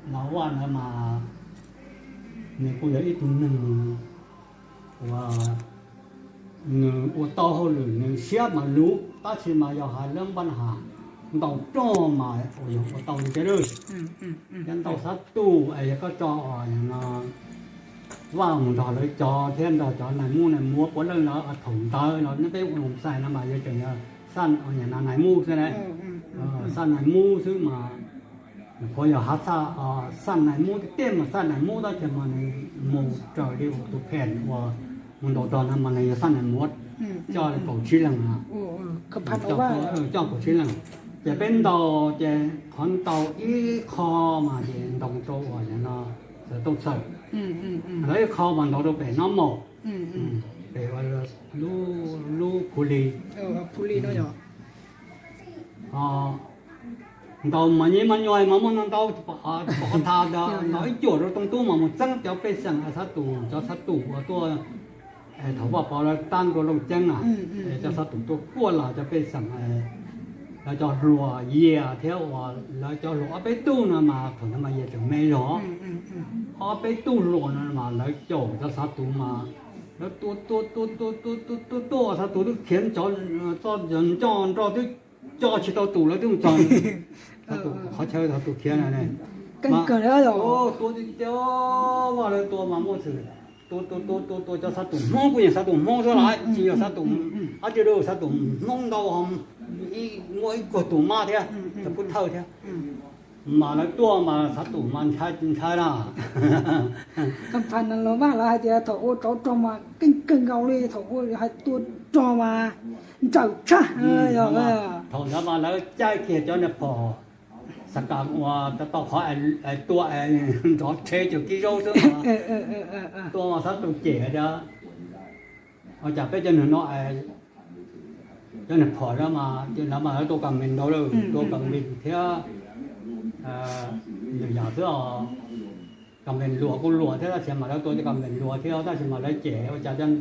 老晚了嘛，你不有一顿我到后来你写嘛路，但是嘛要还两班下，到中嘛我到这เลยยัน到สัตตู้ไอ้ก็จออย่างน่ะว่างจอเลยจอเทียนจอไหนมู่ไหนมัวปนเลยเนาะถุงเตยเนาะนี่เป็นหนุ่มใส่น้ำมาเยอะจังเนี่ยสั้นเอาอย่างนั้นไหนมู่ใช่ไหมสั้นไหนมู่ซื้อมาพออย่าหาซาสั้นไหนมู่เต็มมาสั้นไหนมู่ได้จะมันมู่จอเดียวตัวแผ่นว่ามันตอนนั้นมันเลยสั้นไหนมดจอเลยเก่าชิ้นละอ่ะ เขาพันเอาว่า จอเก่าชิ้นละจะเป็นดอกจะขอนเตาอีคอมาจะตรงโตอย่างนั้นจะต้องใส่แล้วคอมันเราต้องเป็นน้ำหมอกเป็นว่าลูกุลี ผู้ลีเนาะđầu mà như mà nhoi mà nó đâu bỏ thà đó nói chỗ rồi tung tu mà một chân cho cái sang sát tù cho sát tù của tôi thầu vào bỏ là tan của lồng chân à cho sát tù tôi qua là cho cái sang là cho rùa dìa theo là cho rùa bé tu nữa mà còn nó mà dìa chẳng mê rõ bé tu rùa nữa mà lấy chỗ cho sát tù mà nó tu sát tù nó khiến cho dần cho cho chỉ tao tù nó đúng chọnเขาใช้เขาตุกเขียนอะไรเกินแล้วเหรอตัวเดียวว่าเลยตัวมาหมดสิตัวจะสัตว์ตุ่มมองกูยังสัตว์ตุ่มมองเท่าไรจีสัตว์ตุ่มอาจจะรู้สัตว์ตุ่มมองดาวหอมอีงวยกดตุ่มมาเท่าจะพูดเท่าเท่ามาแล้วตัวมาสัตว์ตุ่มมันใช้ละคำพันนั้นเราว่าเราเดี๋ยวถอดโจจอมาเก่งเกาเลยถอดให้ตัวจอมาเจ้าชะอย่างเงี้ยถอดมาแล้วใจเขียนจนพอสกัดว่าจะต้องขอไอ้ตัวไอ้ถอดเทจุกิโลซึ่งตัวมาสัตว์ตุ่มเจ๋อเด้อเอาจากไปจนถึงน้อยจนพอแล้วมาจนแล้วมาแล้วตัวกำเนิดเราเลยตัวกำเนิดเท่าอย่าเสื้อกำเนิดหลัวกูหลัวเท่าเสียมาแล้วตัวจะกำเนิดหลัวเท่าถ้าเสียมาแล้วเจ๋อจากนั้น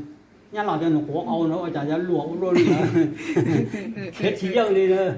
เนี่ยเราจะหนูหัวเอาเนาะจากนั้นหลัวกูรุ่นเฮ็ดทีเดียวเลย